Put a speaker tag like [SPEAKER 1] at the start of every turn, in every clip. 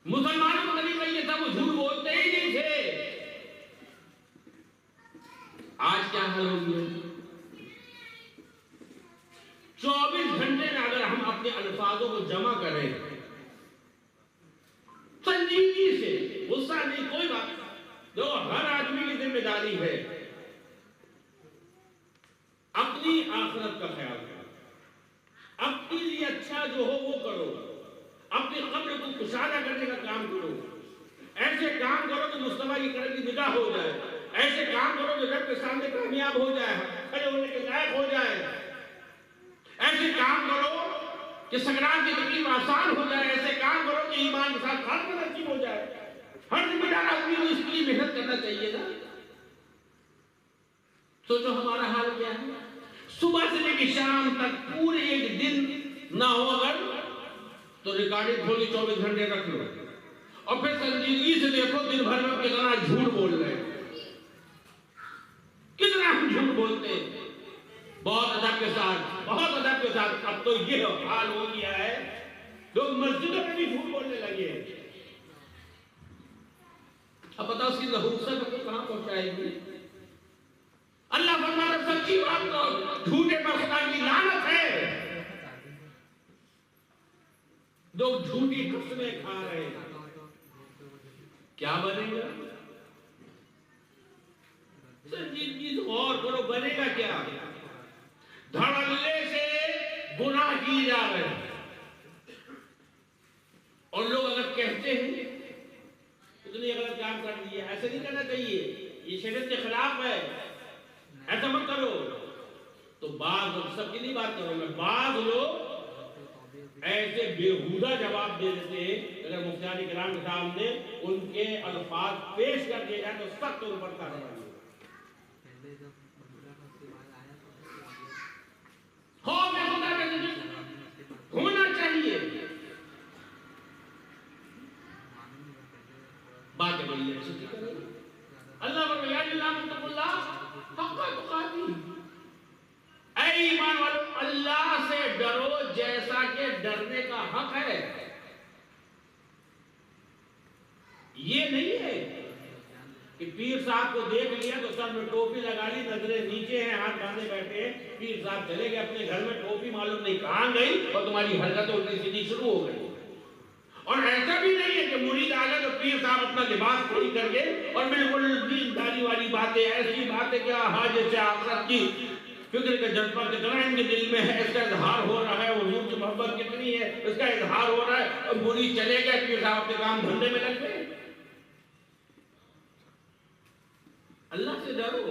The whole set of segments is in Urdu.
[SPEAKER 1] مسلمانوں کا طریقہ یہ تھا، وہ جھوٹ بولتے ہی نہیں تھے۔ آج کیا حال ہو گیا؟ 24 گھنٹے میں اگر ہم اپنے الفاظوں کو جمع کریں سنجیدگی سے، غصہ نہیں، کوئی بات نہیں، جو ہر آدمی کی ذمہ داری ہے اپنی آخرت کا خیال کرو، اپنے لیے اچھا جو ہو وہ کرو، اپنی قبر کو کشادہ کرنے کا کام کرو، ایسے کام کرو کہ مصطفیٰ کی قدر کی نگاہ ہو جائے، ایسے کام کرو کہ رب کے سامنے کامیاب ہو جائے، کھڑے ہونے کے لائق ہو جائے، ایسے کام کرو کہ سکرات کی تکلیف آسان ہو جائے، ایسے کام کرو کہ ایمان کے ساتھ خاتمہ نصیب ہو جائے۔ ہر ذمہ دار آدمی کو اس کے لیے محنت کرنا چاہیے نا۔ سوچو ہمارا حال کیا ہے، صبح سے لے کے شام تک پورے ایک دن نہ ہو اگر تو ریکارڈنگ کھول کے 24 گھنٹے رکھ لو اور پھر سنجیدگی سے دیکھو دن بھر میں کتنا جھوٹ بول رہے ہیں، کتنا ہم جھوٹ بولتے ہیں، بہت ادب کے ساتھ، بہت ادب کے ساتھ۔ اب تو یہ حال ہو گیا ہے لوگ مسجدوں میں بھی جھوٹ بولنے لگے ہیں۔ اب بتاؤ اس کی نحوست کو کہاں پہنچائے گی؟ اللہ فرماتا ہے سچی بات کرو، جھوٹے پر خدا کی لعنت ہے۔ لوگ جھوٹی قسمیں کھا رہے ہیں، کیا بنے گا؟ سنجیدگی سے غور کرو، بنے گا کیا؟ دھڑلے سے گناہ کی جا رہے ہیں، اور لوگ اگر کہتے ہیں اتنی غلط کام کر دیا، ایسے نہیں کرنا چاہیے، یہ شریعت کے خلاف ہے، ایسا مت کرو، تو بعض لوگ، سب کی نہیں بات کروں میں، بعض لوگ ایسے بےہودہ جواب دے دیتے ہیں، اگر مفتیان کرام کے سامنے ان کے الفاظ پیش کر دیے جائیں تو سخت ان پر کارروائی ہونا چاہیے۔ بات بڑی اچھی کرے اللہ اے ایمان والو، اللہ سے ڈرو جیسا کہ ڈرنے کا حق ہے۔ یہ نہیں ہے کہ پیر صاحب کو دیکھ لیا تو سر میں ٹوپی لگا لی، نظریں نیچے ہیں، ہاتھ باندھے بیٹھے ہیں، پیر صاحب چلے گئے اپنے گھر میں، ٹوپی معلوم نہیں کہاں گئی اور تمہاری حرکتیں الٹی سیدھی شروع ہو گئی۔ اور ایسا بھی نہیں ہے کہ مرید آ گئے تو پیر صاحب اپنا لباس کھول کر کے اور بالکل دینداری والی باتیں، ایسی باتیں کیا حاجت سے آخرت کی فکر کا جذبہ کتنا ان کے دل میں ہے، اس کا اظہار ہو رہا ہے، حضور کی محبت کتنی ہے اس کا اظہار ہو رہا ہے، اور مرید چلے گئے، پیر صاحب اپنے کام دھندے میں لگ گئے۔ اللہ سے ڈرو،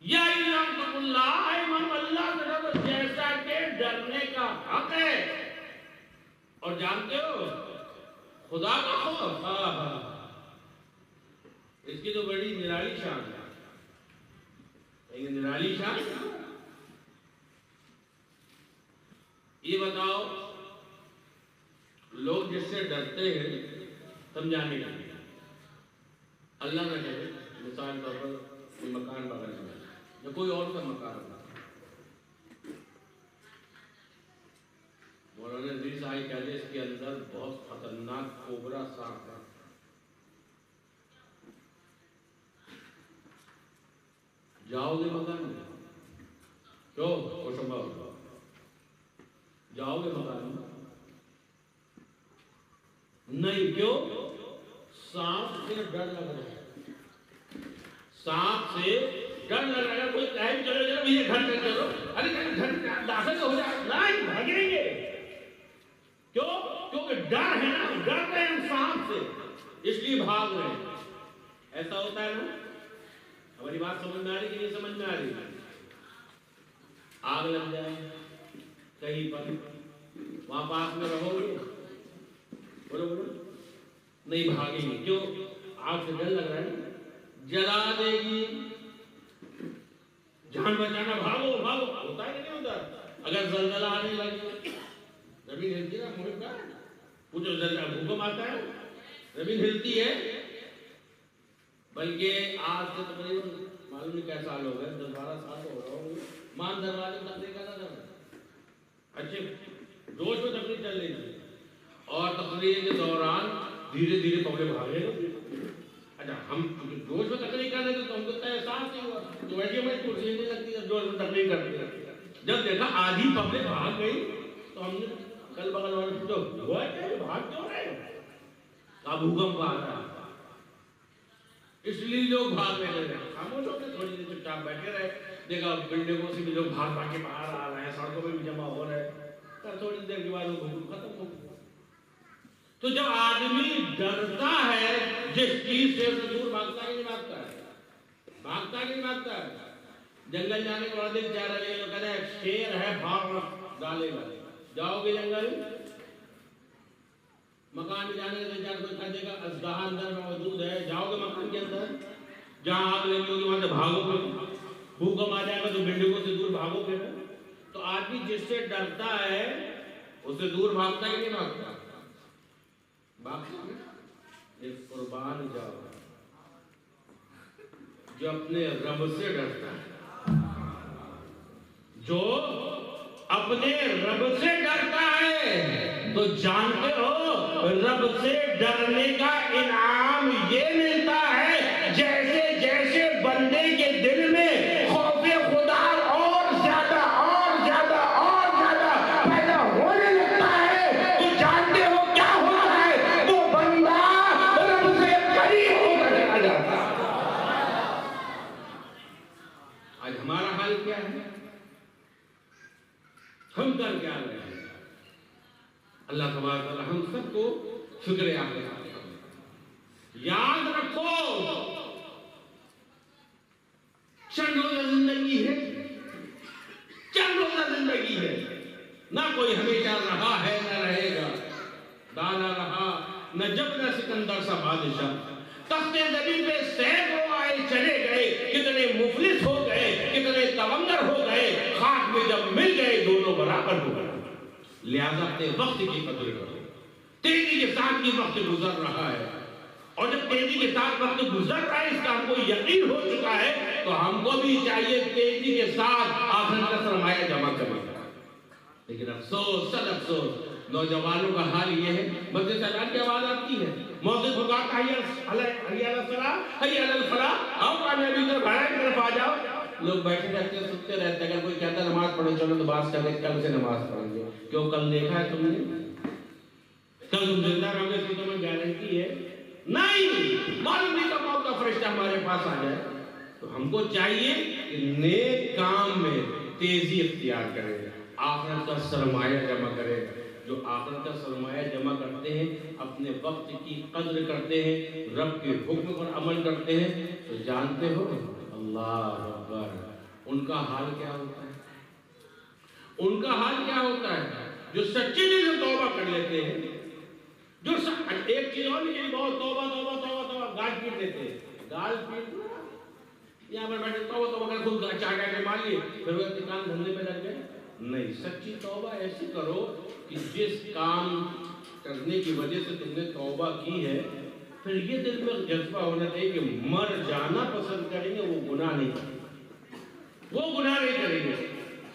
[SPEAKER 1] یا ایمان اللہ، ایمان اللہ سے ڈرو جیسا کہ ڈرنے کا حق ہے۔ اور جانتے ہو خدا کا خوف، اس کی تو بڑی نرالی شان ہے، نرالی شان۔ یہ بتاؤ لوگ جس سے ڈرتے ہیں سمجھانے کا، اللہ نہ کہے مثال طور پر کوئی مکان بغل میں یا کوئی اور کا مکان ہوگا، مولانا ندوی صاحب کہتے ہیں اس کے اندر بہت خطرناک کوبرا سانپ ہے، جاؤ گے مکان میں؟ کیوں خوشبہ ہوگا؟ جاؤ گے مکان میں؟ نہیں، کیوں؟ سانپ سے ڈر لگ رہا ہے، سانپ سے ڈر لگ رہا ہے۔ کوئی کہے چلو چلو یہ گھر سے چلو، ارے گھر داخل ہو جائے، نہیں بھاگیں گے، کیوں؟ کیونکہ ڈر ہے نا، ڈر رہے ہیں سانپ سے، اس لیے بھاگ رہے ہیں۔ ایسا ہوتا ہے نا؟ ہماری بات سمجھ میں آ رہی کہ نہیں سمجھ میں آ رہی؟ آگ لگ جائے کہیں پر، وہاں پاس میں رہو گے، بولو بولو، نہیں بھاگیں گے، کیوں؟ آگ سے ڈر لگ رہا ہے، جلا دے گی، جان بچانا، بھاگو بھاگو، ہوتا ہے کہ نہیں ہوتا؟ اگر زلزلہ آنے لگے، زمین ہلتی ہے نا، ملک کا کچھ زلزلہ بھوکم آتا ہے، زمین ہلتی ہے، بلکہ آج سے تقریباً معلوم نہیں کیا سال ہو گئے، 10-12 سال ہو رہا ہوں، مان دروازے تک دیکھا تھا، اچھے جوش میں تقریب چل رہی تھی، اور تقریر کے دوران دھیرے دھیرے پبلک بھاگے گا. اچھا ہم جوش میں تقریر کر رہے تھے تو ہم کو احساس نہیں ہوا تو ویسے ہماری کرسی نہیں لگتی ہے جوش میں تقریر کرتے ہیں. جب دیکھا آدھی پبلک بھاگ گئی تو ہم نے کل بغل والے پوچھا ہوا کیا بھاگ کیوں رہے ہیں؟ کہا بھوکمپ آ رہا ہے اس لیے لوگ بھاگنے لگے. خاموش ہو کے تھوڑی دیر چپ چاپ بیٹھے رہے. دیکھا بلڈنگوں سے بھی لوگ بھاگ بھاگ کے باہر آ رہے ہیں, سڑکوں میں بھی جمع ہو رہے ہیں. تھوڑی دیر کے بعد وہ بھوکمپ ختم ہو گیا. تو جب آدمی ڈرتا ہے جس چیز سے دور بھاگتا ہے نہیں بھاگتا ہے, بھاگتا ہے نہیں بھاگتا ہے. جنگل جانے کے بعد ایک چارہ لے لو کہتے ہیں شیر ہے بھاگ ڈالے گا, جاؤ گے جنگل. مکان میں جانے کے چار کوئی کہہ دے گا اژدہا اندر میں موجود ہے, جاؤ گے مکان کے اندر. جہاں آگ لگی ہوگی وہاں سے بھاگو گے, بھوکمپ آ جائے گا تو بلڈنگوں سے دور بھاگو گے. تو آدمی جس سے ڈرتا ہے اس سے دور بھاگتا ہے کہ نہیں بھاگتا؟ ایک قربان جاؤ جو اپنے رب سے ڈرتا ہے, جو اپنے رب سے ڈرتا ہے تو جانتے ہو رب سے ڈرنے کا انعام یہ ملتا ہے جیسے جیسے بندے کے دل میں خوف خدا اور زیادہ اور زیادہ اور زیادہ پیدا ہونے لگتا ہے تو جانتے ہو کیا ہوتا ہے, وہ بندہ رب سے قریب ہوتا چلا جاتا ہے. آج ہمارا حال کیا ہے, ہم کر کیا رہے ہیں؟ اللہ تبارک و تعالی ہم سب کو فکر آخرت یاد رکھو. چند روزہ زندگی ہے, چند روزہ زندگی ہے, نہ کوئی ہمیشہ رہا ہے نہ رہے گا. دانا رہا نہ جب نہ سکندر سا بادشاہ, تخت زمین پہ سینکڑوں آئے چلے گئے, کتنے مفلس ہو گئے, کتنے تونگر ہو گئے, خاک میں جب مل گئے دونوں برابر ہو گئے. لہذا اپنے وقت کی قدر کرو. تیزی کے ساتھ یہ وقت گزر رہا ہے, اور جب تیزی کے ساتھ وقت گزر رہا ہے اس کا ہم کو یقین ہو چکا ہے تو ہم کو بھی چاہیے تیزی کے ساتھ آخرت کا سرمایہ جمع کرنا. لیکن افسوس صد افسوس نوجوانوں کا حال یہ ہے, مسجد سے اذان کی آواز آتی ہے, مؤذن پکارتا ہے حی علی الصلاۃ حی علی الفلاح, آؤ کامیابی کی طرف آ جاؤ. لوگ بیٹھے رہتے ہیں, سنتے رہتے ہیں. اگر کوئی کہتا ہے نماز پڑھو چلو تو بات کریں کل سے نماز پڑھیں گے. کیوں کل دیکھا ہے تم نے, کل تم زندہ رہو گے اس کی تمہیں گارنٹی ہے نہیں. معلوم نہیں کب موت کا فرشتہ ہمارے پاس آ جائے. تو ہم کو چاہیے کہ نیک کام میں تیزی اختیار کریں, آخرت کا سرمایہ جمع کریں. جو آخرت کا سرمایہ جمع کرتے ہیں, اپنے وقت کی قدر کرتے ہیں, رب کے حکم پر عمل کرتے ہیں, تو جانتے ہو اللہ اکبر ان کا حال کیا ہوتا ہے. ان کا حال کیا ہوتا ہے جو سچے دل سے توبہ کر لیتے ہیں. جو ایک چیز اور نہیں, بہت توبہ توبہ توبہ توبہ گال پیٹ لیتے ہیں. گال پیٹ یہاں پر بیٹھے توبہ کر خود چاہ کے مان لیے پھر وہ کام دھندے پہ لگ گئے. نہیں, سچی توبہ ایسی کرو کہ جس کام کرنے کی وجہ سے تم نے توبہ کی ہے پھر یہ دل میں جذبہ ہونا چاہیے کہ مر جانا پسند کریں گے, وہ گناہ نہیں کریں گے, وہ گناہ نہیں کریں گے.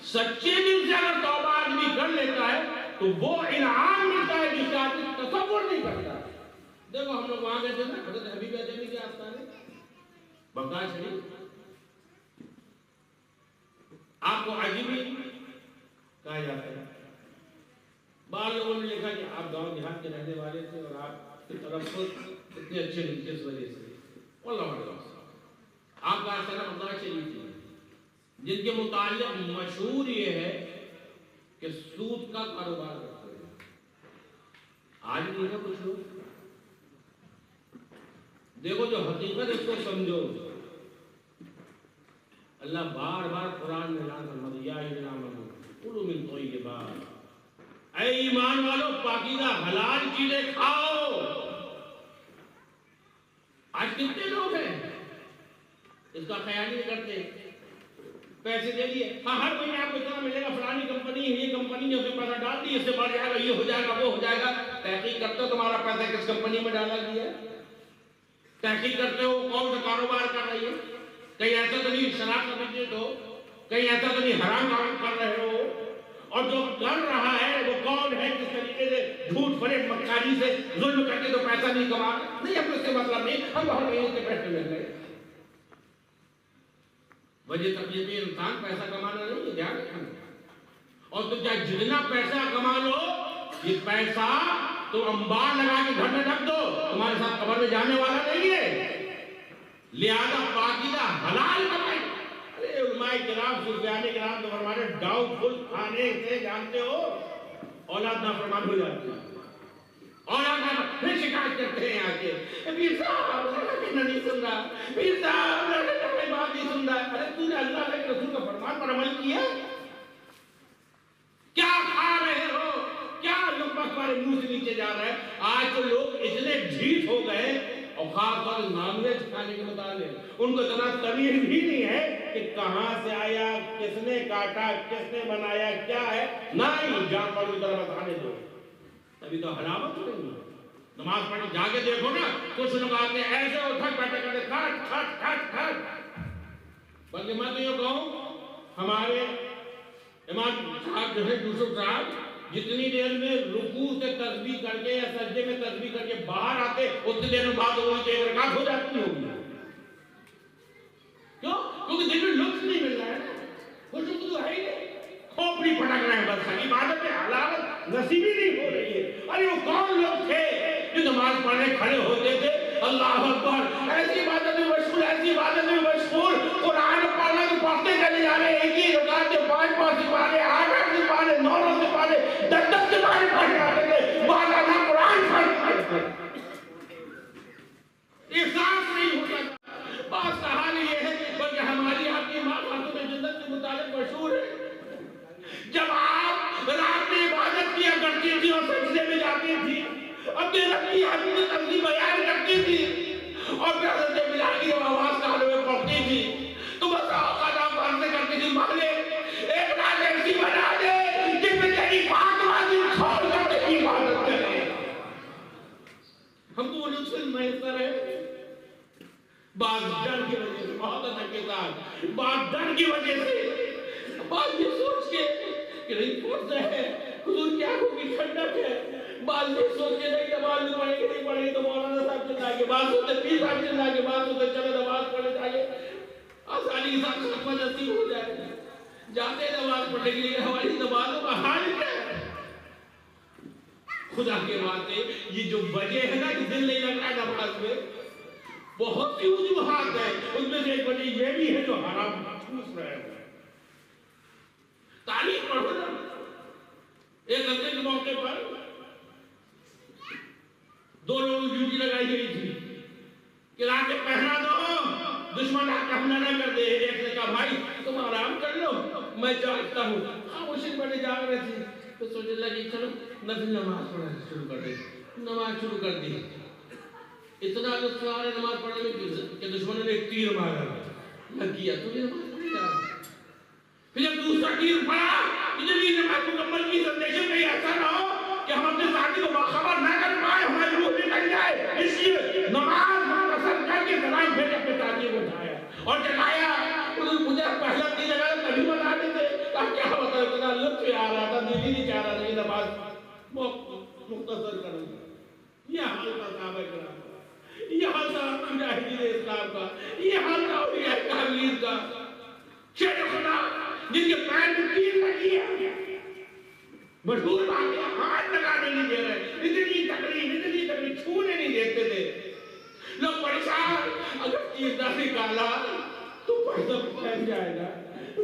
[SPEAKER 1] سچے دل سے اگر توبہ آدمی کر لیتا ہے تو وہ انعام ملتا ہے جس کا آدمی تصور نہیں کرتا. دیکھو ہم لوگ وہاں گئے تھے نا, حضرت حبیب اجمی کے آستانے بقاء شریف, آپ کو عجیبی کہا جاتا ہے. بعض لوگوں نے لکھا کہ آپ گاؤں دیہات کے رہنے والے تھے اور آپ کی طرف اتنے اچھے لکھتے اس وجہ سے. اللہ آپ کا آستانہ بقاء شریف تھی, جن کے متعلق مشہور یہ ہے کہ سود کا کاروبار کرتے ہیں. آج نہیں ہے کچھ لوگ. دیکھو جو حقیقت اس کو سمجھو. اللہ بار بار قرآن میں اعلان فرماتا ہے یا ایھا الذین کلوا من طیبات, اے ایمان والو پاکیزہ حلال چیزیں کھاؤ. آج کتنے لوگ ہیں اس کا خیال نہیں کرتے. پیسے دے دیے, ہاں ہر مہینے آپ کو اتنا ملے گا, فلانی کمپنی ہے, یہ کمپنی نے اسے پیسہ ڈال دی, اس سے بڑھ جائے گا, یہ ہو جائے گا, وہ ہو جائے گا. تحقیق کرتے ہو تمہارا پیسہ کس کمپنی میں ڈالا گیا ہے؟ تحقیق کرتے ہو کون سا کاروبار کر رہی ہے؟ کہیں ایسا تو نہیں شراب کا بزنس ہو, کہیں ایسا تو نہیں حرام کام کر رہے ہو, اور جو کر رہا ہے وہ کون ہے, کس طریقے طریقے سے جھوٹ فریب مکاری سے ظلم کر کے تو پیسہ نہیں کما نہیں، ہم اس کے مطلب نہیں، ہم وہاں کہیں کے پیسے مل گئے. وجہ طبیعت انسان پیسہ کمانا نہیں ہے، دھیان رکھنا. اور تو چاہے جتنا پیسہ کما لو، یہ پیسہ تو انبار لگا کے گھر میں رکھ دو، تمہارے ساتھ قبر میں جانے والا نہیں ہے. لہذا پاکیزہ حلال کمائی. ارے علماء کرام سفیان کرام تو فرماتے ہیں ڈاؤٹ فل کھانے سے جانتے ہو اولاد نافرمان ہو جاتی ہے. اولاد پھر شکایت کرتے ہیں آ کے پیر صاحب نہیں سن رہا، پیر صاحب کوئی بات نہیں سن رہا. ارے تو نے اللہ کے رسول کا فرمان پر عمل کیا؟ کیا کھا رہے ہو؟ کیا لقمہ تمہارے منہ سے نیچے جا رہا ہے؟ آج تو لوگ اتنے ڈھیٹ ہو گئے، اور خاص طور سے نان ویج کھانے کے متعلق ان کو اتنا تمیز بھی نہیں ہے کہ کہاں سے آیا، کس نے کاٹا، کس نے بنایا، کیا ہے. نہیں، جانور کی طرح کھانے دو. ابھی تو حلاوت ہو رہی ہے. نماز پڑھنے جا کے دیکھو نا، کچھ لوگ آتے ہیں ایسے اٹھک بیٹھے کرتے کھٹ کھٹ کھٹ کھٹ. بلکہ میں تو یہ کہوں ہمارے امام صاحب جو ہے یوسف صاحب جتنی دیر میں رکوع سے تسبیح کر کے یا سجدے میں تسبیح کر کے باہر آتے اتنی دیر میں بعد ہوئی ایک رکعت ہو جاتی ہوگی. کیوں؟ کیونکہ دل میں لطف نہیں مل رہا ہے نا، خوشی تو ہے ہی نہیں، کھوپڑی پھٹک رہے ہیں، بس عبادت میں حلاوت نصیب ہی نہیں ہو رہی ہے. ارے وہ کون لوگ تھے جو نماز پڑھنے کھڑے ہوتے تھے اللہ اکبر ایسی عبادت میں مشغول، ایسی عبادت میں مشغول، قرآن پڑھنا تو پڑھتے چلے جا رہے، ایک ہی رکعت میں 5 سپارے، 8 سپارے، 9 سپارے، 10 سپارے پڑھ جاتے تھے، باقاعدہ قرآن پڑھتے تھے. احساس نہیں ہوتا. بات کہانی یہ ہے بلکہ ہماری آپ کی ماں خاتون جنت کے متعلق مشہور ہے، جب آپ رات میں عبادت کیا کرتی تھی اور سجدے میں جاتی تھی، اپنے رب کی حقیقت تقدیم بیان کرتی تھی اور پھر حضرت بلال کی آواز کہتے ہوئے پڑھتی تھی تو بس اوقات آپ عرض کرتی تھی مالے ایک رات ایسی بنا دے جس میں تیری بات واضح چھوڑ کر تیری عبادت کرے. ہم کو وہ لطف میسر ہے بعض ڈر کی وجہ سے، بہت ادب کے ساتھ، بعض ڈر کی وجہ سے، بعض یہ سوچ کے کہ نہیں پہنچتا ہے حضور کیا ہوگی ٹھنڈک ہے، بعض یہ سوچ کے نہیں نماز نہیں پڑھیں گے، نہیں پڑھیں گے تو مولانا صاحب چل جائیں گے، بعض ہوتے پیر صاحب چل جائیں گے، بعض ہوتے چلے نماز پڑھنے جائیں آسانی کے ساتھ خاتمہ نصیب ہو جائے. جاتے نماز پڑھنے کے لیے ہماری نمازوں کا حال کیا ہے؟ خدا کے واسطے یہ جو وجہ ہے نا کہ دل نہیں لگ رہا نماز میں، بہت سی وجوہات ہیں، ان میں سے ایک وجہ یہ بھی ہے جو حرام ٹھوس رہے ہیں. تعلیم پڑھو نا. ایک ہفتے کے موقع پر 2 لوگوں کی ڈیوٹی لگائی گئی تھی کہ رات میں پہرا دو، دشمن آ کے حملہ نہ کر دے. ایک نے کہا بھائی تم آرام کر لو میں جاگتا ہوں. خاموشی میں جاگ رہے تھے تو سوچنے لگی چلو نفل نماز پڑھنا شروع کر دیں. نماز شروع کر دی. اتنا لطف آ رہا نماز پڑھنے میں کہ دشمنوں نے ایک تیر مارا لگ گیا تو یہ نماز پڑھی جا رہی. پھر جب دوسرا تیر پڑا جب یہ نماز مکمل کی سندیشن میں ایسا نہ ہو کہ ہم اپنے ساتھی کو باخبر نہ کر پائے، ہماری روح نکل جائے، اس لیے نماز مختصر کر کے سلام بھیج اپنے ساتھی کو اٹھایا اور جلایا. مجھے پہلا تیر لگا تبھی بتا دیتے کیا ہوتا ہے، اتنا لطف آ رہا تھا، دل ہی نہیں چاہ رہا تھا کہ نماز مختصر کروں. یہ حال تھا صحابہ کرام کا، یہ حال تھا مجاہدین اسلام کا، یہ حال تھا اولیاء کاملین کا. شیر خدا جن کے پیر میں تیر لگی ہے، مشہور بات ہے، ہاتھ لگانے نہیں دے رہے، اتنی تکلیف چھونے نہیں دیتے تھے. لوگ پریشان، اگر تیر نہ نکالا تو پیسہ پھیل جائے گا،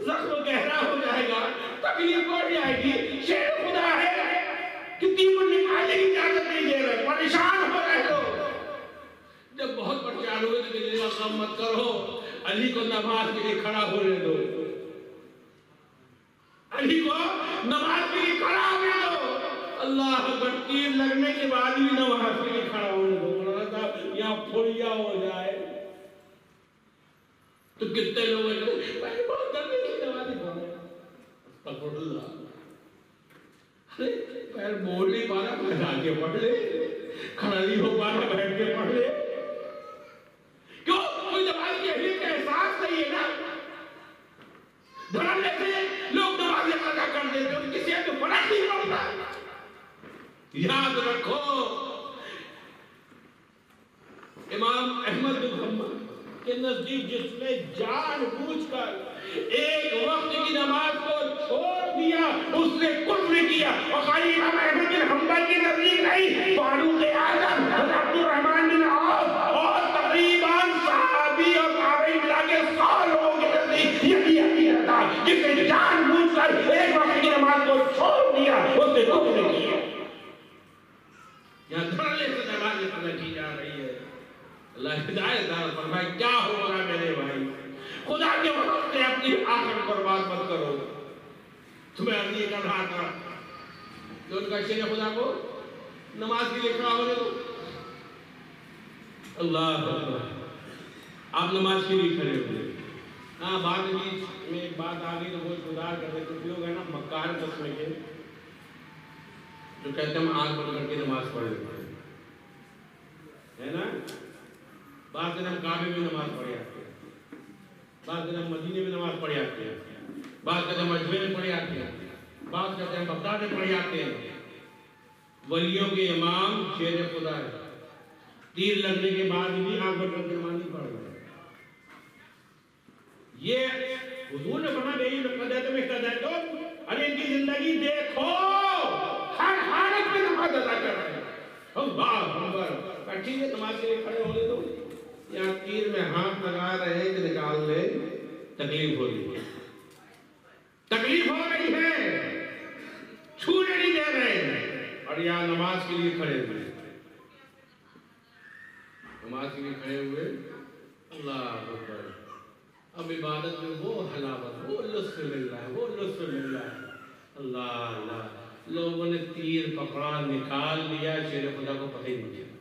[SPEAKER 1] زخم گہرا ہو جائے گا، تکلیف بڑھ جائے گی. شیر خدا ہے کہ تیر نکالنے کی اجازت نہیں دے رہے، پریشان ہو رہے ہو. جب بہت پریشان ہوئے تو دل کا غم مت کرو، علی کو نماز کے لیے کھڑا ہونے دو، علی کو نماز کے لیے کھڑا ہونے دو. اللہ اکبر. تیر لگنے کے بعد بھی نماز کے لیے کھڑا ہونے دو. مولانا صاحب یہاں پھوڑیا ہو جائے تو کتنے لوگ ہیں پہلے بہت درد کی نماز ہی پڑھ رہے پکڑ اللہ. ارے پیر موڑ نہیں پا رہا پیر آگے پڑھ لے، کھڑا نہیں ہو پا رہا بیٹھ کے پڑھ لے. کیوں؟ کوئی نماز کی اہمیت کا احساس نہیں ہے نا. دھڑم لیتے لوگ نماز ادا کر دیتے ہیں، کسی کو فرق نہیں پڑتا. یاد رکھو امام احمد بن حنبل کے نزدیک جس نے جان بوجھ کر ایک وقت کی نماز کو چھوڑ دیا اس نے کفر کیا. اور خالی امام احمد بن حنبل کے نزدیک نہیں، فاروق اعظم، عبد الرحمن بن عوف اور تقریباً صحابی اور تابعین ملا کے 100 لوگوں کے نزدیک یہی عقیدہ تھا جس نے جان بوجھ کر ایک وقت کی نماز کو چھوڑ دیا اس نے کفر کیا. یہاں دھڑلے سے نماز ادا کی جا رہی ہے. اللہ ہدایت دار فرمائے کیا ہوگا میرے بھائی، خدا کے وقت سے اپنی آخرت برباد مت کرو. تمہیں اب یہ کر رہا تھا کہ ان کا شیر خدا کو نماز کے لیے کھڑا ہونے دو. اللہ اکبر، آپ نماز کے لیے کھڑے ہوئے. ہاں بعد میں ایک بات آ گئی تو وہ گزار کر رہے. کچھ لوگ ہیں نا مکار قسم کے جو کہتے ہیں ہم آنکھ بند کر کے نماز پڑھ لیتے ہیں نا. بعض دن ہم کعبے میں نماز پڑھے آتے ہیں، بعض دن ہم مدینے میں نماز پڑھے آتے ہیں، بعض کہتے ہیں ہم اجمیر میں پڑھے آتے ہیں، بعض کہتے ہیں ہم بغداد میں پڑھے آتے ہیں. ولیوں کے امام شیر خدا ہے، تیر لگنے کے بعد بھی آنکھ بند کر کے نماز نہیں پڑھ رہے. یہ حضور نے فرمایا میری مقدس میں اقتدیتم، ارے ان کی زندگی دیکھو ہر حالت میں نماز ادا کر رہے ہیں. اللہ اکبر، ٹھیک ہے نماز کے لیے کھڑے ہو گئے تو یا تیر میں ہاتھ لگا رہے ہیں کہ نکال لے، تکلیف ہو رہی ہے، تکلیف ہو رہی ہے، چھونے نہیں دے رہے ہیں، اور یا نماز کے لیے کھڑے ہوئے، نماز کے لیے کھڑے ہوئے. اللہ اکبر، اب عبادت میں وہ حلاوت، وہ لطف مل رہا ہے، وہ لطف مل رہا ہے. اللہ اللہ، لوگوں نے تیر پکڑا نکال لیا، شیر خدا کو پتہ ہی نہیں چلا.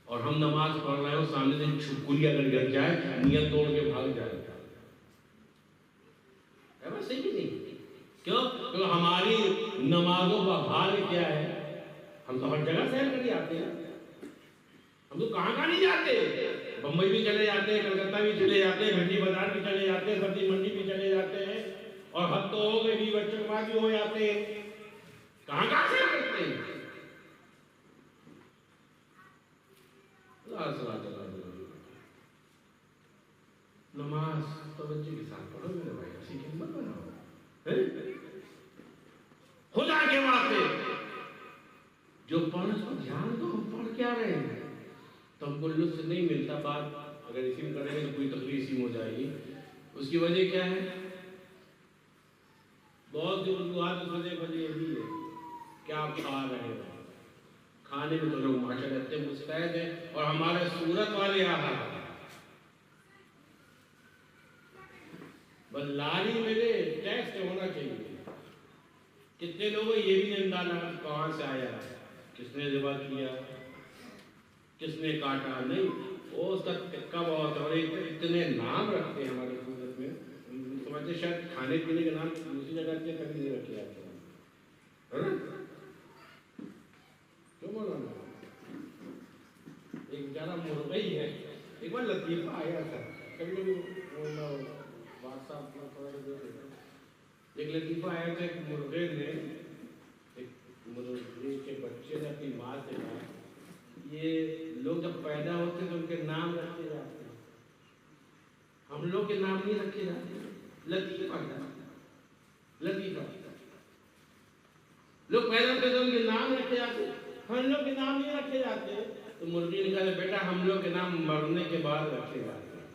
[SPEAKER 1] اور ہم نماز پڑھ رہے ہو، سامنے سے چھپکلی اگر گر جائے نیت توڑ کے بھاگ جائے. ہے بس صحیح نہیں؟ کیوں؟ کیونکہ ہماری نمازوں کا حال کیا ہے؟ ہم تو ہر جگہ سیر کر آتے ہیں. ہم تو کہاں نہیں جاتے، بمبئی بھی چلے جاتے ہیں، کلکتہ بھی چلے جاتے ہیں، بھنڈی بازار بھی چلے جاتے ہیں، سبزی منڈی بھی چلے جاتے ہیں، اور حد تو ہو گئے بھی بچوں کے بعد بھی ہو جاتے ہیں. کہاں سیر کرتے ہیں؟ نماز توجہ کے ساتھ پڑھو میرے بھائی، اسی کی ہمت بناؤ. خدا کے واسطے جو پڑھ اس کو دھیان دو. ہم پڑھ کیا رہے ہیں تو ہم کو لطف نہیں ملتا. بات اگر اسی میں کریں گے تو کوئی تکلیف ہو جائے گی. اس کی وجہ کیا ہے؟ بہت سی وجوہات. اس وجہ یہ بھی ہے کہ آپ کھا رہے ہیں، کھانے میں تو لوگ ماشاء اللہ اتنے مستعد ہیں، اور ہمارے صورت والے آہار بس لاری میرے ٹیسٹ ہونا چاہیے. کتنے لوگوں یہ بھی نہیں اندازہ کہاں سے آیا، کس نے ذبح کیا، کس نے کاٹا. نہیں، وہ اس کا ٹکا بہت. اور اتنے نام رکھتے ہیں ہمارے صورت میں، سمجھتے شاید کھانے پینے کے نام دوسری جگہ سے کبھی نہیں رکھے جاتے ہیں. کیوں بولا نا؟ ایک بیچارہ مرغئی ہے. ایک بار لطیفہ آیا تھا، کبھی کبھی واٹس ایپ پر تھوڑا سا ایک لطیفہ آیا تھا. ایک مرغے نے، ایک مرغے کے بچے نے اپنی ماں سے کہا یہ لوگ جب پیدا ہوتے ہیں تو ان کے نام رکھے جاتے ہیں، ہم لوگ کے نام نہیں رکھے جاتے. لطیفہ لطیفہ لوگ پیدا ہوتے تو ان کے نام رکھے جاتے، ہم لوگ کے نام نہیں رکھے جاتے. تو مرغی نے کہا بیٹا ہم لوگ کے نام مرنے کے بعد رکھے جاتے ہیں.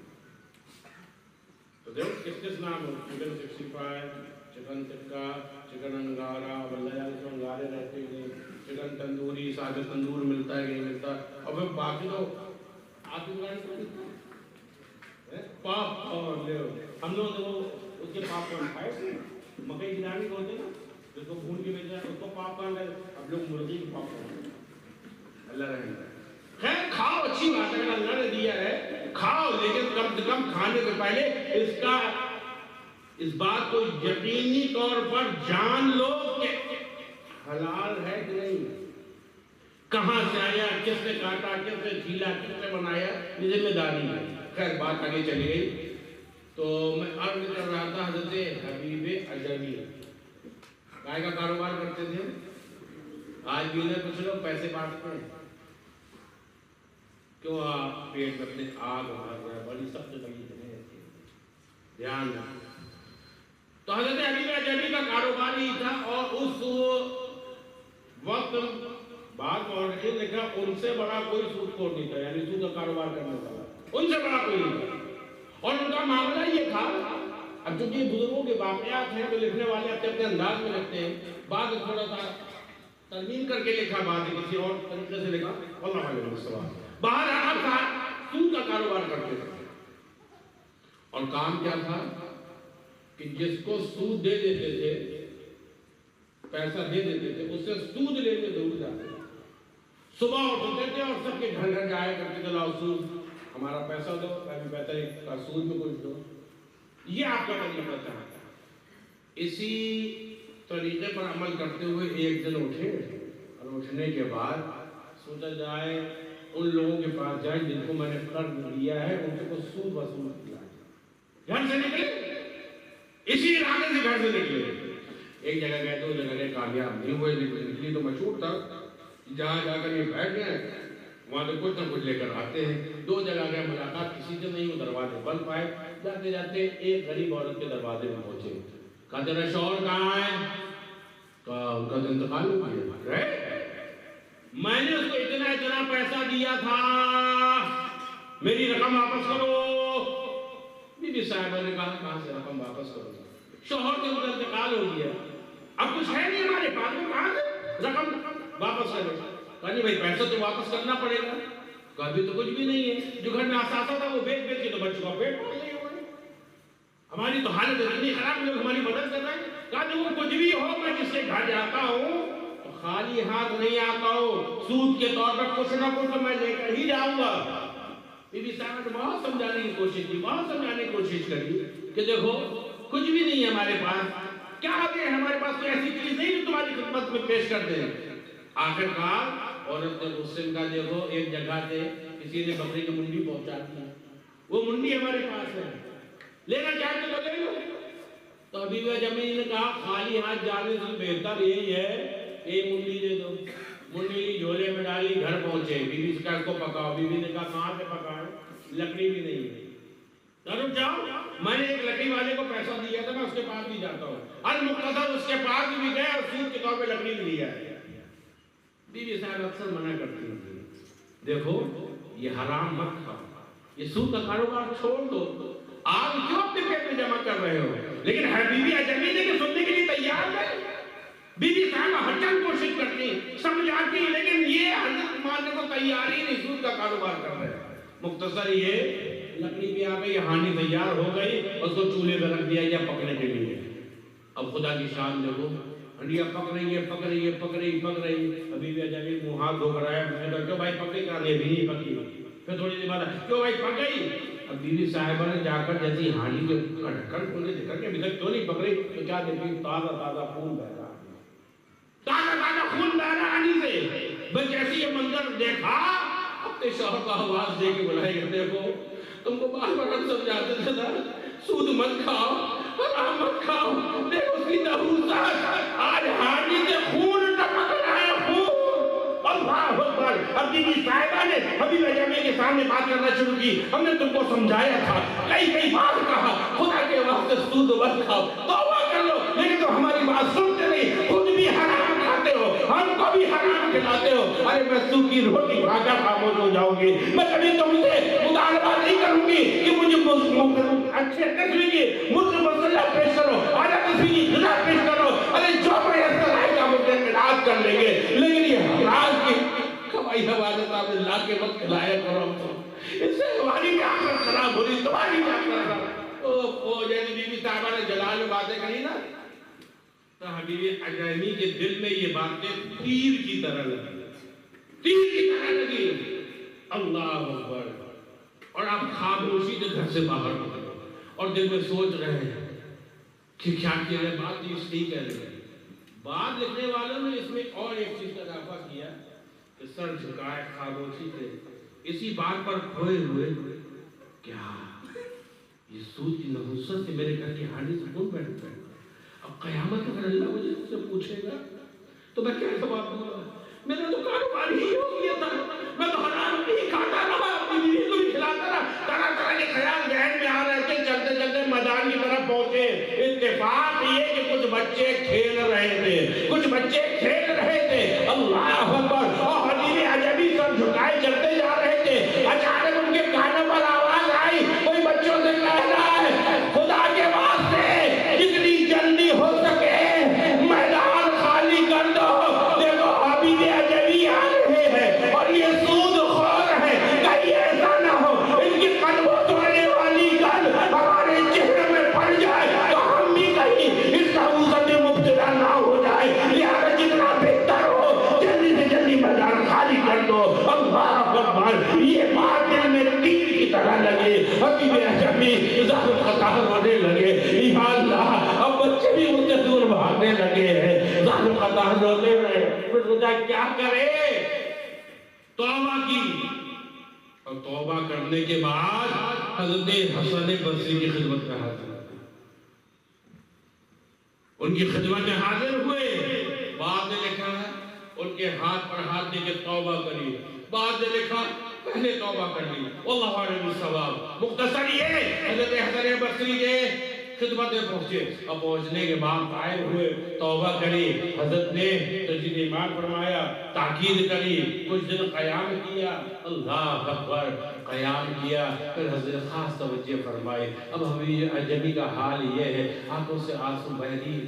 [SPEAKER 1] تو دیکھو کس کس نام ہو، چکن 65، چکن ٹکا، چکن انگارا، واللہ انگارے رہتے ہیں، چکن تندوری، سادہ تندور ملتا ہے نہیں ملتا. اور پھر باقی تو آپ کی دکان کو ملتا ہے پاپ کارن. لے ہم لوگ تو اس کے پاپ کارن کھائے تھے، مکئی کی دانے ہوتے نا جس کو بھون کے بیچا اس کو پاپ کارن ہے. اب لوگ مرغی کی پاپ کارن. اللہ رحم کرے. خیر کھاؤ، اچھی بات ہے، اللہ نے دیا ہے کھاؤ، لیکن کم سے کم کھانے سے پہلے اس بات کو یقینی طور پر جان لو کہ حلال ہے کہ نہیں، کہاں سے آیا، کس نے کاٹا، کس نے چھیلا، کس نے بنایا، یہ ذمہ داری ہے. خیر بات آگے چلی گئی. تو میں عرض کر رہا تھا حضرت حبیب اجلی گائے کا کاروبار کرتے تھے. آج بھی نہ کچھ لوگ پیسے بانٹتے ہیں، کیوں آپ پیٹ میں اپنے آگ بھر رہے ہیں، بڑی سخت بڑی دھیان رکھیں۔ تو حضرت علی اعجمی کا کاروبار ہی تھا، اور اس وقت بعد مورخین نے کہا ان سے بڑا کوئی سود خور نہیں تھا، یعنی سود کا کاروبار کرنے والا ان سے بڑا کوئی نہیں تھا۔ اور ان کا معاملہ یہ تھا، اب چونکہ بزرگوں کے واقعات ہیں تو لکھنے والے اپنے اپنے انداز میں لکھتے ہیں، بعد تھوڑا سا ترمیم کر کے لکھا، بعد کسی اور طریقے سے لکھا، اللہ علیہ وسلم بہرحال سود کا کاروبار کرتے تھے۔ اور کام کیا تھا کہ جس کو سود دے دیتے تھے، پیسہ دے دیتے تھے، اس سے سود لینے ضرور جاتے تھے۔ صبح اٹھتے تھے اور سب کے گھر گھر جایا کرتے تھے، لاؤ سود ہمارا پیسہ دو، کبھی پیسہ کا سود میں کچھ دو۔ یہ آپ کا طریقہ تھا۔ اسی طریقے پر عمل کرتے ہوئے ایک دن اٹھے، اور اٹھنے کے بعد سوچا جائے ان لوگوں کے پاس جائیں جن کو میں نے قرض دیا ہے، ان کو سود وصول کیا۔ گھر سے نکلے، اسی ارادے سے گھر سے نکلے، ایک جگہ گئے، دو جگہ گئے، کامیاب نہیں ہوئے، نکلی تو مشہور تھا، جہاں جا کر یہ بیٹھ گئے وہاں تو کچھ نہ کچھ لے کر آتے ہیں۔ دو جگہ گئے، ملاقات کسی سے نہیں، وہ دروازے بند پائے، جاتے جاتے ایک غریب عورت کے دروازے میں پہنچے، کہا تیرا شوہر کہاں ہے؟ کہا ان کا انتقال ہو گیا، میں نے اس کو اتنا اتنا پیسہ دیا تھا، میری رقم واپس کرو۔ بی بی صاحبہ نے کہا کہاں سے رقم واپس کرو؟ شوہر کے اندر انتقال ہو گیا، اب کچھ ہے نہیں ہمارے پاس، میں کہاں سے رقم واپس کرو؟ کہا نہیں بھائی پیسہ تو واپس کرنا پڑے گا۔ کہا ابھی تو کچھ بھی نہیں ہے، جو گھر میں اثاثہ تھا وہ بیچ بیچ کے تو بچوں کا پیٹ پال نہیں ہوا ہے، ہماری تو حالت اتنی خراب، لوگ ہماری مدد کر رہے ہیں۔ کہا جو کچھ بھی ہو، میں جس کے گھر جاتا ہوں تو خالی ہاتھ نہیں آتا ہوں، سود کے طور پر کچھ نہ کچھ میں لے کر ہی جاؤں گا۔ بی بی صاحبہ نے بہت سمجھانے کی کوشش کی، بہت سمجھانے کی کوشش کری کہ دیکھو کچھ بھی نہیں ہے ہمارے پاس، کیا دیں ہمارے پاس کوئی ایسی چیز نہیں جو تمہاری خدمت میں پیش کر دیں۔ آخر کار عورت نے غصے کا دیکھو ایک جگہ سے کسی نے بکری کی منڈی پہنچا دی، وہ منڈی ہمارے پاس ہے، لینا چاہتے تو لے لو۔ تو حبیب اعجمی نے کہا خالی ہاتھ جانے سے بہتر یہی ہے کہ منڈی دے دو۔ منڈی جھولے میں ڈالی، گھر پہنچے، بی بی سے کہا اس کو پکاؤ۔ بی بی نے کہا کہاں سے پکاؤ؟ لکڑی بھی نہیں ہے۔ رک جاؤ، میں نے ایک لکڑی والے کو پیسہ دیا تھا، میں اس کے پاس بھی جاتا ہوں، المقتصر اس کے پاس بھی گئے اور سود کے طور پہ لکڑی بھی لیا ہے۔ بی بی صاحب اکثر منع کرتی ہیں، دیکھو یہ حرام مت کھاؤ، یہ سود کا کاروبار چھوڑ دو، آپ کیوں اپنے پیٹ میں جمع کر رہے ہو؟ لیکن بی بی اعجمی نے کہ سننے کے لیے تیار ہے، بی بی صاحب ہر چند کوشش کرتی سمجھاتی، لیکن یہ حضرت ماننے کو تیار ہی نہیں، سود کا کاروبار کر رہے ہیں۔ مختصر یہ لکڑی بھی آ گئی، ہانی تیار ہو گئی، اس کو چولہے پہ رکھ دیا یا پکنے کے لیے۔ اب خدا کی شان دیکھو، ہنڈیا پک رہی ہے، پک رہی ہے، پک رہی پک رہی، ابھی بھی اجابی منہ ہاتھ دھو کر آیا، میں نے کہا کیوں بھائی پک گئی؟ کہا نہیں ابھی نہیں پکی۔ پھر تھوڑی دیر بعد کیوں بھائی پک گئی؟ اب بی بی صاحبہ نے جا کر جیسی ہانی کے ڈھکن کھولے، دیکھا کہ ابھی تک کیوں نہیں پک رہی، تو کیا دیکھی تازہ تازہ خون بہ رہا، تازہ تازہ خون بہ رہا ہانی سے۔ بس جیسے یہ منظر دیکھا، اپنے شوہر کو آواز دے کے بلائے کہ دیکھو تم کو بار بار ہم سمجھاتے تھے نا، سود مت کھاؤ، حرام مت کھاؤ، دیکھو اس کی نحوست، آج ہانی سے خون ٹپک رہا ہے، خون۔ اللہ اکبر۔ اب بی بی صاحبہ نے حبیب اعجمی کے سامنے بات کرنا شروع کی، ہم نے تم کو سمجھایا تھا، کئی بار کہا خدا کے واسطے سود مت کھاؤ، توبہ کر لو، لیکن تم ہماری بات سنتے نہیں، خود بھی حرام کھاتے ہو، ہم کو بھی حرام کھلاتے ہو۔ ارے میں سود کی روٹی کھا کر خاموش ہو جاؤں گی، میں کبھی تم سے مطالبہ نہیں کروں گی کہ مجھے اچھے تصویر کی مسلم مسئلہ پیش کرو، آجا تصویر کی غذا پیش کرو، ارے جو میسر آئے گا مجھے علاج کر لیں گے، لیکن یہ حرام کی کمائی حوالے صاحب لا کے مت کھلایا کرو ہم کو، اس سے ہماری بھی آخرت خراب ہو رہی، تمہاری بھی آخرت خراب۔ او جیسے بی بی صاحبہ نے جلال میں باتیں کہی نا، تو حبیب اعجمی کے دل میں یہ باتیں تیر کی طرح لگی، تیر کی طرح لگی۔ اللہ اکبر۔ اور آپ خاموشی سے گھر سے باہر نکلے اور دل میں سوچ رہے ہیں کہ کیا کیا ہے، بات اس لیے کہہ رہے ہیں۔ بعد لکھنے والوں نے اس میں اور ایک چیز کا اضافہ کیا کہ سر جھکائے خاموشی سے اسی بات پر کھوئے ہوئے، کیا یہ سود کی نحوست سے میرے گھر کی ہانی سے کون بیٹھ گئے؟ اب قیامت اگر اللہ مجھے سے پوچھے گا تو میں کیا جواب دوں گا؟ میرا تو کاروبار ہی ہو گیا تھا، میں تو حرام نہیں کھاتا رہا، اپنی بیوی کو بھی کھلاتا رہا، طرح طرح کے خیال ذہن میں آ رہے تھے۔ چلتے چلتے میدان کی طرف پہنچے، اتفاق یہ کہ کچھ بچے کھیل رہے تھے، کچھ بچے کھیل رہے تھے، اللہ اکبر، اور حبیب عجمی سر جھکائے چلتے جا رہے تھے۔ اچانک ان کے کانوں پر آواز آئی، کوئی بچوں سے کہہ رہا ہے خدا کے واسطے جتنی جلدی ہو سکے میدان خالی کر دو، دیکھو حبیب عجمی آ رہے ہیں اور یہ سود خور ہے، کہیں ایسا نہ ہو ان کی قلبوں توڑنے والی گل ہمارے چہرے میں پڑ جائے تو ہم بھی کہیں اس تعوذ میں مبتلا نہ ہو جائے، لہذا جتنا بہتر ہو جلدی سے جلدی میدان خالی کر دو۔ اللہ اکبر، یہ بات دل میں تیر کی طرح لگے، حبیب عجمی ظاہر خطا رونے لگے، یا اللہ اب بچے بھی ان سے دور بھاگنے لگے ہیں، ظاہر خطا رونے لگے، پھر سوچا کیا کرے، توبہ کی، اور توبہ کرنے کے بعد حضرت حسن بصری کی خدمت میں حاضر ہوئے، ان کی خدمت میں حاضر ہوئے۔ بعد نے لکھا ہے ان کے ہاتھ پر ہاتھ دے کے توبہ کری، بعد نے لکھا پہلے توبہ کر لی، واللہ عالم الصواب۔ مختصر یہ حضرت حسن بصری کے خدمت میں پہنچے، اب پہنچنے کے بعد قائم ہوئے، توبہ کری، حضرت نے تجدید ایمان فرمایا، تاکید کری، کچھ دن قیام کیا، اللہ اکبر، قیام کیا، پھر حضرت خاص توجہ فرمائے۔ اب حبیب عجمی کا حال یہ ہے، آنکھوں سے آنسو بہری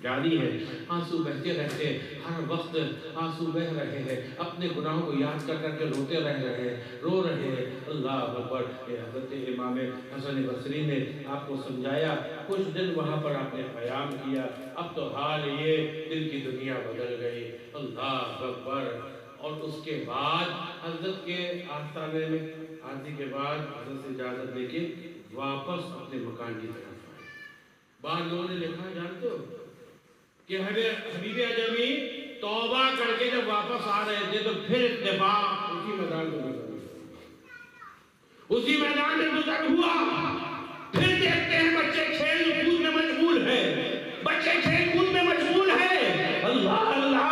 [SPEAKER 1] جاری ہے، آنسو بہتے رہتے، ہر وقت آنسو بہ رہے ہیں، اپنے گناہوں کو یاد کر کر کے روتے رہ رہے ہیں، رو رہے ہیں، اللہ اکبر۔ حضرت امام حسن بصری نے آپ کو سمجھایا، کچھ دن وہاں پر آپ نے قیام کیا، اب تو حال یہ دل کی دنیا بدل گئی، اللہ اکبر۔ اور اس کے بعد حضرت کے آستانے میں آنے کے بعد حضرت سے اجازت لے کے واپس اپنے مکان کی طرف آئے۔ بعض لوگوں نے لکھا جانتے ہو کہ حبیب عجمی توبہ کر کے جب واپس آ رہے تھے تو پھر اتفاق اسی میدان میں اسی میدان میں گزر ہوا، پھر دیکھتے ہیں بچے کھیل کود میں مشغول ہیں، بچے کھیل کود میں مشغول ہیں، اللہ اللہ،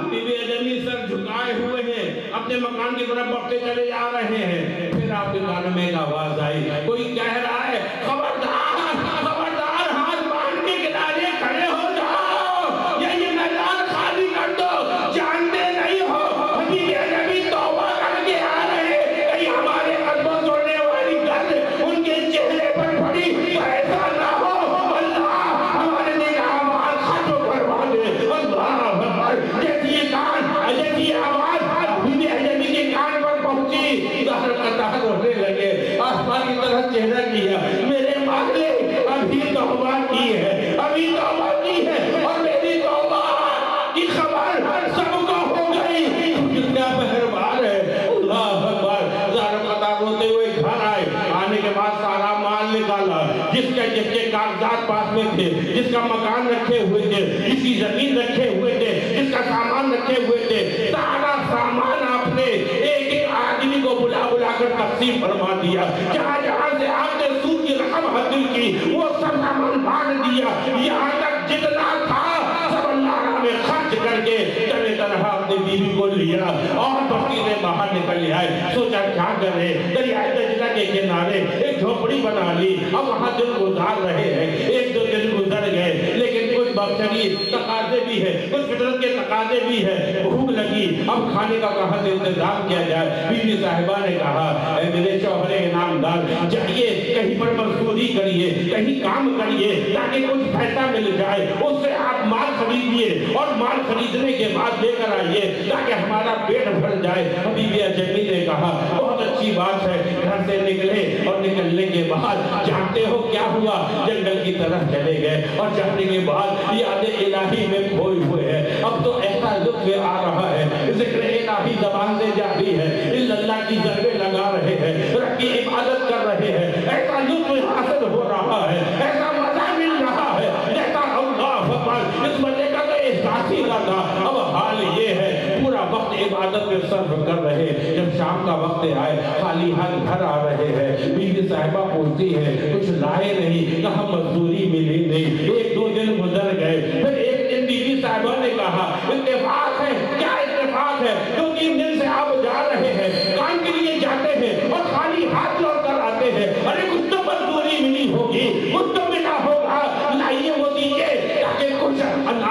[SPEAKER 1] حبیب عجمی سر جھکائے ہوئے ہیں، اپنے مکان کی طرف بڑھتے چلے جا رہے ہیں۔ پھر آپ کے کانوں میں ایک آواز آئی، کوئی کہہ رہا ہے خبردار خبردار، ہاتھ باندھ کے کنارے کھڑے ہو جاؤ، یہ میدان خالی کر دو، جانتے نہیں ہو حبیب عجمی توبہ کر کے آ رہے ہیں، کہیں ہمارے قلبوں توڑنے والی گل ان کے چہرے پر پڑی تو ایسا نہ ہو، اللہ ہمارے نیک اعمال ختم کروا دے، اللہ اکبر۔ جیسی یہ کان، جیسی یہ آواز حبیب عجمی کے کان پر پہنچی، ظاہر قطع رونے لگے، آسمان کی طرف چہرہ کیا، میرے مالک ابھی توبہ کی ہے، ابھی توبہ کی ہے، اور میری توبہ کی خبر سب کو ہو گئی، کتنا مہربان ہے، اللہ اکبر۔ ظاہر قطع روتے ہوئے گھر آئے، آنے کے بعد سارا مال نکالا، جس کے کاغذات پاس میں تھے، جس کا مکان رکھے ہوئے تھے، جس کی زمین رکھے ہوئے تھے، جس کا سامان رکھے ہوئے تھے، سارا سامان آپ نے ایک ایک آدمی کو بلا بلا کر تقسیم فرما دیا، جہاں جہاں سے آپ نے سود کی رقم حاصل کی وہ سب سامان بانٹ دیا، یہاں تک جتنا تھا سب اللہ میں خرچ کر کے طرح طرح اپنی بیوی کو لیا اور بستی سے باہر نکل آئے۔ سوچا کیا کرے، دریائے دجلہ کے کنارے ایک جھوپڑی بنا لی، اب وہاں دن گزار رہے ہیں، ایک دو دن گزر گئے، لیکن کچھ بشری تقاضے بھی ہے، کچھ فطرت کے تقاضے بھی ہے، بھوک لگی، اب کھانے کا کہاں سے انتظام کیا جائے۔ بیوی صاحبہ نے کہا اے میرے شوہر انعامدار، جائیے کہیں پر مزدوری کریے، کہیں کام کریے تاکہ کچھ پیسہ مل جائے، اس سے آپ مال خریدیے اور مال خریدنے کے بعد لے کر آئیے تاکہ ہمارا پیٹ بھر جائے۔ حبیب عجمی نے کہا بہت اچھی بات ہے، گھر سے نکلے اور نکلنے کے بعد جانتے ہو کیا ہوا، جنگل کی طرف چلے گئے اور جانے کے بعد یاد الہی میں کھوئے ہوئے ہیں۔ اب تو ایسا لطف آ رہا ہے، ذکر الہی زبان سے جاری ہے، اللہ کی ضربیں لگا رہے ہیں، رب کی عبادت کر رہے ہیں، ایسا لطف حاصل ہو رہا ہے، ایسا مزہ مل رہا ہے جیسا اللہ اکبر، اس مزے کا تو احساس ہی نہ تھا۔ اب حال یہ ہے پورا وقت عبادت میں صرف کر رہے، جب شام کا وقت آئے خالی ہاتھ گھر آ رہے ہیں، بیوی صاحبہ پوچھتی ہے کچھ لائے نہیں، کہاں مزدوری ملی نہیں، ایک دو دن گزر گئے، پھر ایک دن بیوی صاحبہ نے کہا اتفاق ہے، کیا اتفاق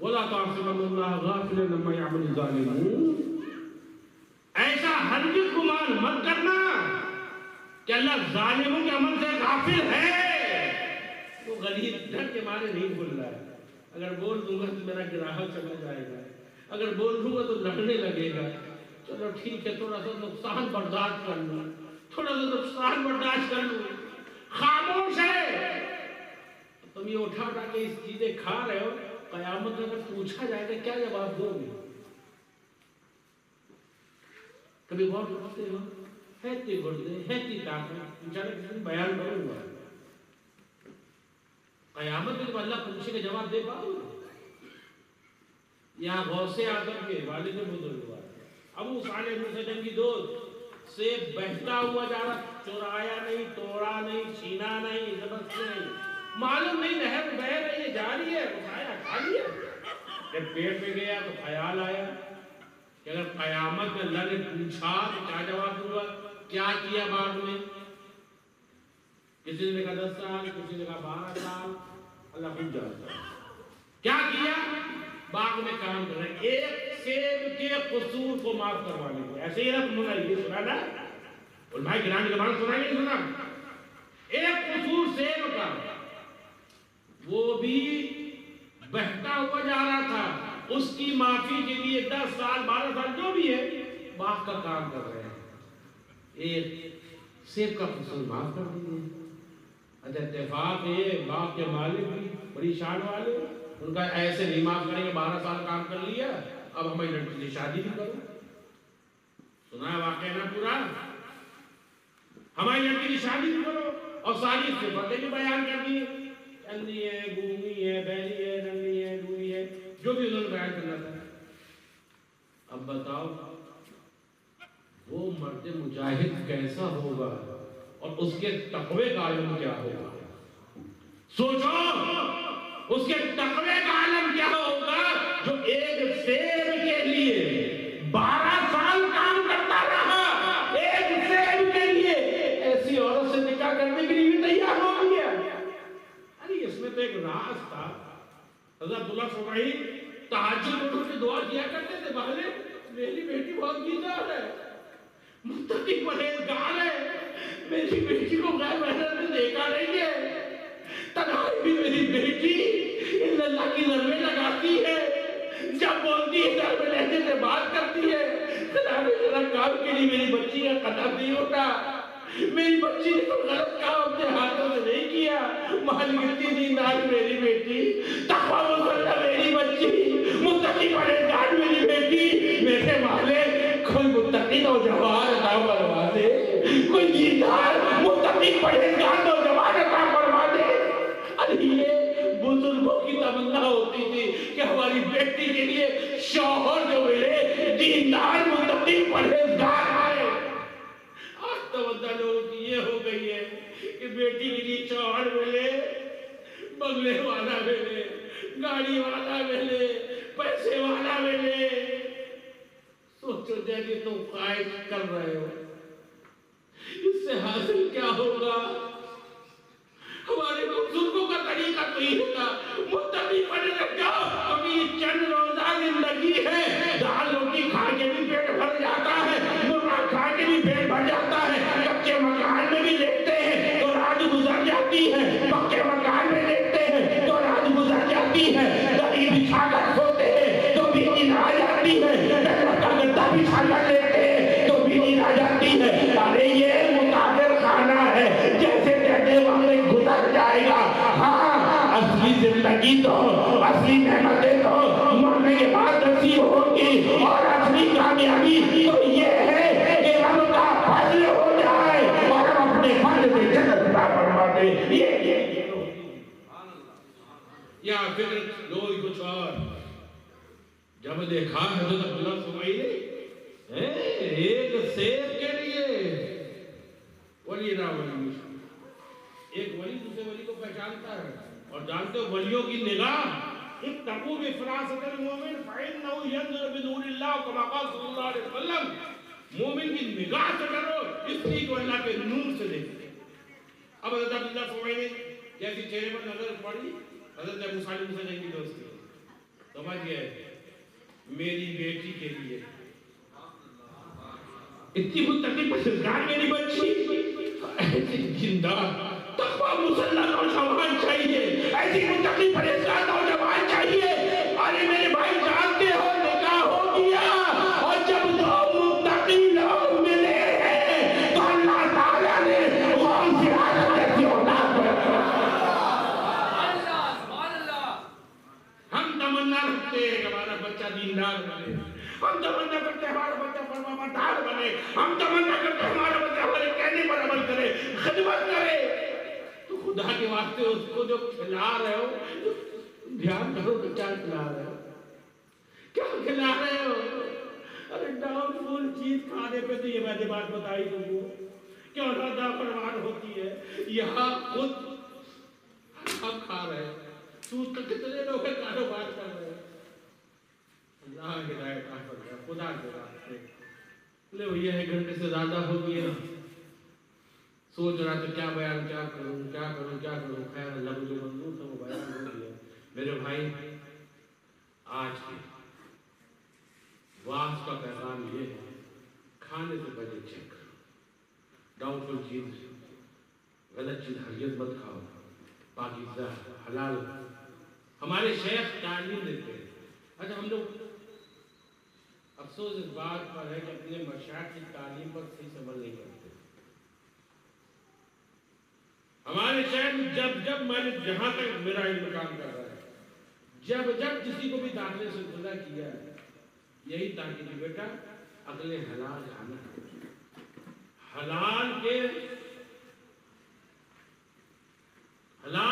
[SPEAKER 1] وَلَا تَحْسَبَنَّ اللَّهَ غَافِلًا عَمَّا يَعْمَلُ الظَّالِمُونَ، ایسا ہرگز گمان مت کرنا کہ اللہ ظالموں کے عمل سے غافل ہے۔ وہ غریب ڈر کے مارے نہیں بول رہا ہے، اگر بول دوں گا تو میرا گراہک چلا جائے گا، اگر بول دوں گا تو لڑنے لگے گا، چلو ٹھیک ہے تھوڑا سا نقصان برداشت کر لوں، تھوڑا سا نقصان برداشت کر لوں، خاموش ہے۔ تم یہ اٹھا کے اس چیزیں کھا رہے ہو، قیامت میں اگر پوچھا جائے گا کیا جواب دو گے؟ کبھی غور کرتے ہو؟ ہے تی گردے، ہے تی طاقت، انشاءاللہ کسی دن بیان کروں گا۔ قیامت میں جب اللہ پوچھے کا جواب دے پاؤ گے؟ یہاں غوث اعظم کے والد بزرگ ابو صالح بن سجن کی دوست سے بہتا ہوا جا رہا، چورایا نہیں، توڑا نہیں، چھینا نہیں، زبردستی نہیں، معلوم نہیں نہر بہ رہی ہے، جا رہی ہے، اٹھایا کھا لیا۔ جب پیٹ پہ گیا تو خیال آیا کہ اگر قیامت میں اللہ نے پوچھا تو کیا جواب دوں گا؟ کیا کیا بعد میں؟ کسی نے کہا 10 سال، کسی نے کہا 12 سال، اللہ خود جانتا ہے کیا کیا۔ باغ میں کام کر رہے ہیں، ایک سیب کے قصور کو معاف کروانے کو، ایسے ہی رقم ہونا یہ سنا نا، علماء کرام کے بارے سنا نہیں سنا، ایک قصور سیب کا، وہ بھی بہتا ہوا جا رہا تھا، اس کی معافی کے لیے 10 سال 12 سال جو بھی ہے باغ کا کام کر رہے ہیں، ایک سیب کا قصور معاف کر دیے۔ اچھا اتفاق یہ باغ کے مالک بھی بڑی شان والے، ان کا ایسے نہیں معاف کریں گے، 12 سال کام کر لیا، اب ہمیں لڑکی سے شادی بھی کرو۔ سنا ہے واقعہ نا پورا، ہماری لڑکی کی شادی بھی کرو، اور ساری صفتیں بھی بیان کر دی، اندھی ہے، گونگی ہے، بہری ہے، ننگی ہے، لوئی ہے، جو بھی انہوں نے بیان کرنا تھا۔ اب بتاؤ وہ مرد مجاہد کیسا ہوگا اور اس کے تقوی کا عالم کیا ہوگا؟ سوچو اس کے تقوی کا عالم کیا ہوگا جو ایک سیب کے لیے 12 سال کام کرتا رہا، ایک سیب کے لیے ایسی عورت سے نکاح کرنے کے لیے بھی تیار ہو گیا۔ ارے اس میں تو ایک راز تھا۔ حضرت عبداللہ فرمائی تہجد اٹھ کے دعا کیا کرتے تھے، بہلے میری بیٹی بہت دیندار ہے، متقی پرہیزگار ہے، میری بیٹی کو غیر محرم نے دیکھا نہیں ہے، تنہائی بھی میری بیٹی اللہ کی ضربیں لگاتی ہے، جب بولتی ہے گھر میں لہجے سے بات کرتی ہے، ذرا کام کے لیے میری بچی کا قدم نہیں ہوتا، میری بچی نے کوئی غلط کام اپنے ہاتھوں سے نہیں کیا، مال گرتی دیندار میری بیٹی، تقویٰ مصلح میری بچی، متقی پرہیزگار میری بیٹی، میرے والے کوئی متقی نوجوان عطا فرما دے، کوئی دیندار متقی پرہیزگار نوجوان عطا فرما دے۔ ارے یہ بزرگوں کی تمنا ہوتی تھی کہ ہماری بیٹی کے لیے شوہر جو ملے دیندار متقی پرہیزگار آئے۔ آج توجہ لوگوں کی یہ ہو گئی ہے کہ بیٹی کے لیے شوہر ملے، بنگلے والا ملے، گاڑی والا ملے، پیسے والا ملے۔ سوچو جیسے تم قائد کر رہے ہو، اس سے حاصل کیا ہوگا؟ ہمارے بزرگوں کا طریقہ تو یہ تھا، متقی پرہیزگار، ابھی چند روزہ زندگی ہے، دال روٹی کھا کے بھی پیٹ بھر جاتا ہے، مرغا کھا کے بھی پیٹ بھر جاتا ہے، کچے مکان میں بھی لیٹتے ہیں تو رات گزر جاتی ہے، پکے مکان میں لیٹتے ہیں تو رات گزر جاتی ہے، دری بچھا کر سوتے ہیں تو بھی نیند آ جاتی ہے، ڈنگر کا گدا بچھا کر لیتے ہیں تو بھی نیند آ جاتی ہے۔ ارے یہ مسافر خانہ ہے، جیسے کہتے وقت گزر جائے گا۔ ہاں اصلی زندگی تو، اصلی نعمتیں تو مرنے کے بعد نصیب ہوگی، اور اصلی کامیابی تو یہ ہے کہ رب کا فضل ہو جائے اور ہم اپنے فضل سے جنت عطا فرما دے۔ یا پھر لوگ کچھ اور جب دیکھا حضرت عبداللہ فرمائی ایک سیب کے لیے ولی نہ ولی، ایک ولی دوسرے ولی کو پہچانتا ہے، اور جانتے ہو ولیوں کی نگاہ اتقوا بفراست المؤمن فإنه ينظر بنور اللہ كما قال صلی اللہ علیہ وسلم، مومن کی نگاہ سے ڈرو اس لیے کہ اللہ کے نور سے دیکھتے ہیں۔ اب حضرت عبداللہ فرمائے جیسی چہرے پر نظر پڑی حضرت ابو صالح بن سجن کی دوستی، سمجھ گئے؟ میری بیٹی کے لیے اتنی متقی پرہیزگار میری بچی، ایسی زندہ تقویٰ مسلح نوجوان چاہیے، ایسی متقی پرہیزگار نوجوان چاہیے۔ ارے میرے بھائی جانتے ہو نکاح ہو گیا اور جب دو متقی لوگ ملے ہیں تو اللہ تعالیٰ نے غم سے آگے کی اولاد ہم تمنا رکھتے ہیں کہ ہمارا بچہ دیندار بنے، ہم تمنا کرتے ہیں ہمارا بچہ فرمانبردار بنے، ہم تمنا کرتے ہیں ہمارا بچہ ہمارے کہنے پر عمل کرے، خدمت کرے۔ تو خدا کے واسطے اس کو جو کھلا رہے ہو دھیان کرو کہ کیا کھلا رہے ہو، کیا کھلا رہے ہو۔ ارے ڈاؤن فل چیز کھانے پہ تو یہ میں نے بات بتائی تم کو کہ اولادہ پروان ہوتی ہے، یہاں خود ہم کھا رہے ہیں، تو کتنے لوگ کاروبار کر رہے ہیں۔ اللہ ہدایت عطا فرمائے خدا کے واسطے۔ لے وہ یہ 1 گھنٹے سے زیادہ ہو گئی نا، سوچ رہا تھا کیا بیان کیا کروں، خیر اللہ مجھے منظور تھا وہ بیان ہو گیا۔ میرے بھائی آج کی واعظ کا پیغام یہ ہے، کھانے سے پہلے چیک کرو، ڈاؤن فل چیز غلط چیز ہرگز مت کھاؤ، پاکیزہ حلال۔ ہمارے شیخ تعلیم دیتے ہیں۔ اچھا ہم لوگ افسوس اس بات پر ہے کہ اپنے مشائخ کی تعلیم پر صحیح سے عمل نہیں کرتے۔ ہمارے شیخ جب میں نے جہاں تک میرا علم کام کر رہا ہے، جب کسی کو بھی داخلے سے خدا کیا ہے، یہی تاکہ بیٹا اگلے حلال کھانا، حلال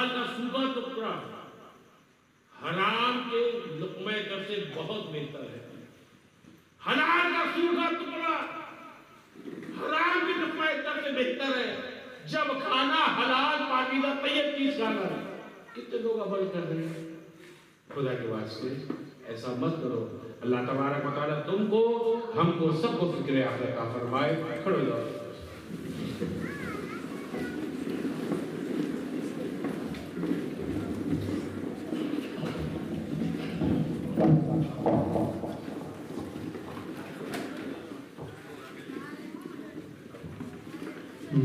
[SPEAKER 1] کا سوکھا ٹکڑا حرام کے لقمہ تر سے بہت بہتر ہے۔ حلال کا سوکھا ٹکڑا حرام کے لقمہ تر سے بہتر ہے۔ جب کھانا حلال پاکیزہ طیب چیز کھانا ہے، کتنے لوگ عمل کر رہے ہیں؟ خدا کے واسطے ایسا مت کرو۔ اللہ تبارک و تعالیٰ تم کو، ہم کو، سب کو فکر آخرت عطا فرمائے۔ کھڑے ہو جاؤ۔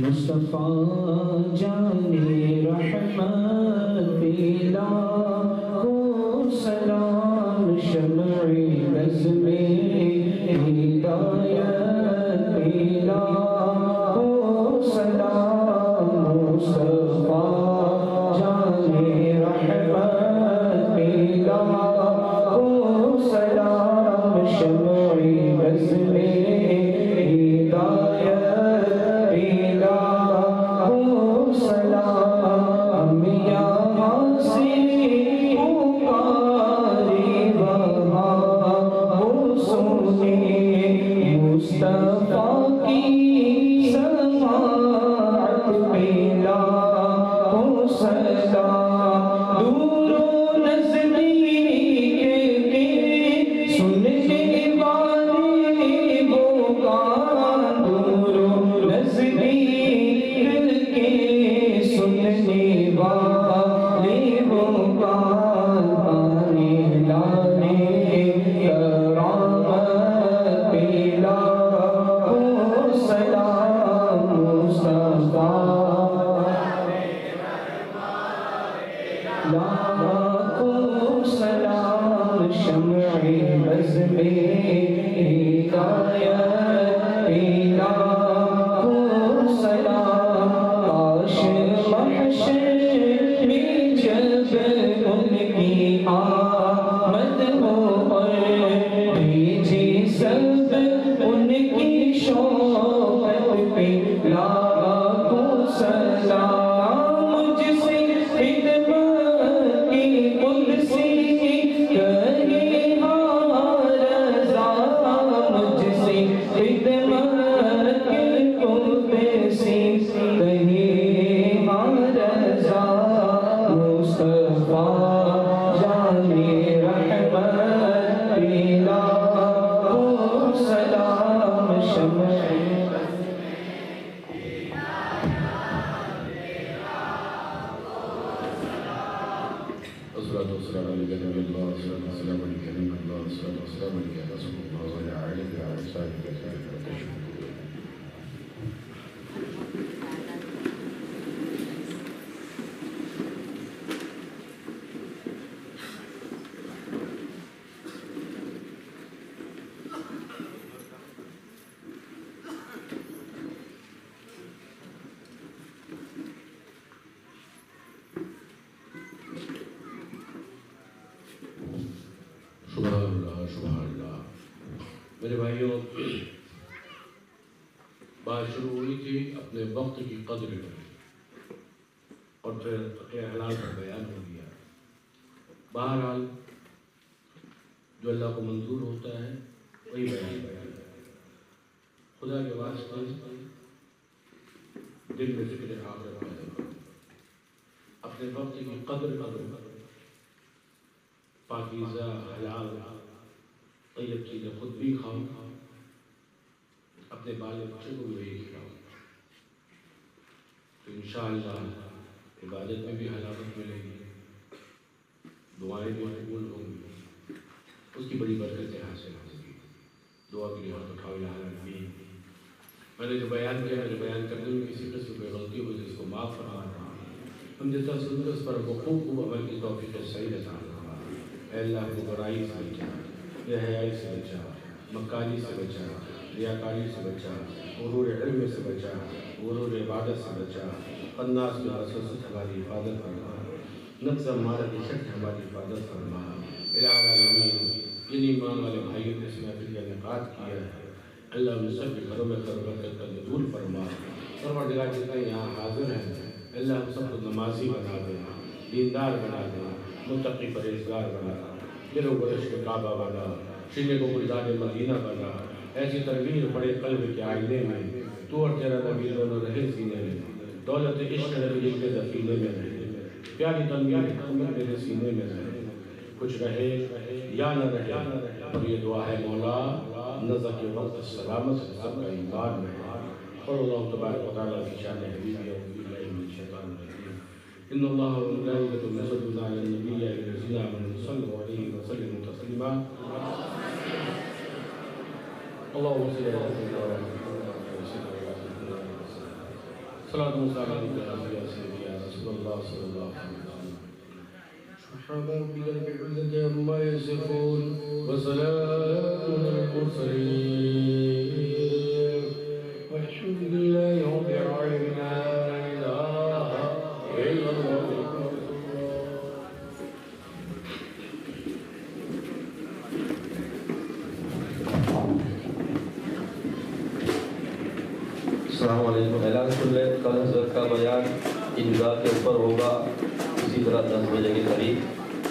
[SPEAKER 2] مصطفیٰ جان رحمت پیلا کو سلام، شمعِ بز میں ہدایت پیلا کو سلام، مصطفیٰ جان رحمت پیلا کو سلام، شمعِ بز میں ہدایت
[SPEAKER 3] محمد یا رسول اللہ صلی اللہ علیہ وسلم. سبحان اللہ سبحان اللہ. میرے بھائیوں، بات شروع ہوئی تھی اپنے وقت کی قدر میں اور پھر فقہ حلال کا بیان ہو گیا. بہرحال جو اللہ کو منظور ہوتا ہے وہی بیان ہے. خدا کے واسطے دل میں ذکر آخرت پیدا کرو، اپنے وقت کی قدر کرو، پاکیزہ حلال طیب چیزیں خود بھی کھاؤ، اپنے بال بچے کو بھی وہی کھلاؤ، تو انشاءاللہ عبادت میں بھی حلاوت ملے گی، دعائیں بھی قبول ہوں گی، اس کی بڑی برکتیں حاصل ہوں گی. دعا کے لیے ہاتھ اٹھاؤ. یا آمین. میں نے جو بیان کیا، میرے بیان کرنے میں کسی قسم کی غلطی ہو جس کو معاف فرمانا، ہم جیسا سنتے اس پر خوب عمل کی توفیق صحیح عطا فرما. اے اللہ کو برائی سے بچا، بے حیائی سے بچا، مکاری سے بچا، ریاکاری سے بچا، غرور علم سے بچا، غرور عبادت سے بچا، خناس میں وسوسے سے ہماری حفاظت فرما، نفس ہمارا کی شک ہماری حفاظت فرما. الہ العالمین، جن ایمان والے بھائیوں نے اس محفل کا انعقاد کیا ہے، اللہ ان سب کے گھروں میں خیر و برکت کا نزول فرما. پروردگار جتنے یہاں حاضر ہیں، اللہ ہم سب کو نمازی بنا دے، دیندار بنا دے، متقی پرہیزگار بنا، دل و گوش کے کعبہ بنا، سینے کو گلزار مدینہ بنا. ایسی تربیت بڑے قلب کے آئینے میں تو اور تیرا نبی دونوں رہے سینے میں، دولت عشق نبی کے دفینے میں رہے، پیاری تنبیہ محمد میرے سینے میں رہے، کچھ رہے یا نہ رہے. اور یہ دعا ہے مولا نظر کے وقت سلامت سب کا ایمان میں. اور اللہ تبارک و تعالیٰ کی شان حبیبی اعوذ باللہ من الشیطان الرجیم. ان اللہ و ملائکتہ یصلون علی النبی یا ایھا الذین آمنوا صلوا علیہ وسلموا تسلیما. اللهم صل علی سیدنا صلاۃ و سلام علیہ یا رسول اللہ صلی اللہ علیہ وسلم. سبحان ربک رب العزة عما یصفون وسلام علی المرسلین والحمد للہ رب العالمین. لا الہ الا اللہ.
[SPEAKER 4] السلام علیکم. اعلان سن لیں، کل حضرت کا بیان عیدگاہ کے اوپر ہوگا اسی طرح 10 بجے کے قریب.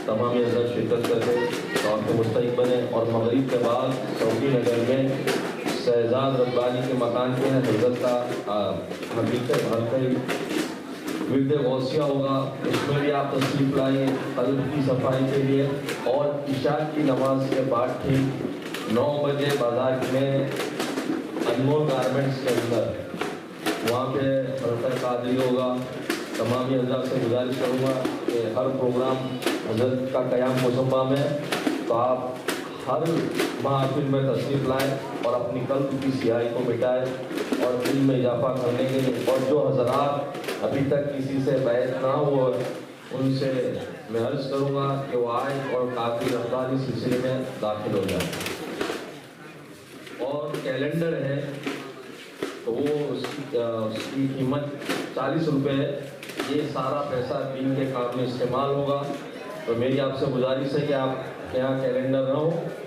[SPEAKER 4] تمام حضرت شرکت کرتے اور کے مستحق بنے. اور مغرب کے بعد چوکی نگر میں شہزاد ربانی کے مکان پہ حضرت کا حقیقت حلقہ ورد غوثیہ ہوگا. اس میں بھی آپ تشریف لائیں قلب کی صفائی کے لیے. اور عشاء کی نماز کے بعد ٹھیک 9 بجے بازار میں انمول گارمنٹس کے اندر وہاں پہ حلقہ قادری ہوگا. تمام حضرات سے گزارش کروں گا کہ ہر پروگرام حضرت کا قیام مسمہ میں، تو آپ ہر محافل میں تشریف لائیں اور اپنی قلب کی سیاہی کو مٹائیں اور علم میں اضافہ کرنے کے لیے. اور جو حضرات ابھی تک کسی سے بیعت نہ ہو ان سے میں عرض کروں گا کہ وہ آئیں اور کافی رفتاری سلسلے میں داخل ہو جائیں. اور کیلنڈر ہے تو وہ اس کی قیمت 40 روپے ہے. یہ سارا پیسہ دین کے کام میں استعمال ہوگا. تو میری آپ سے گزارش ہے کہ آپ کے یہاں کیلنڈر نہ ہو تو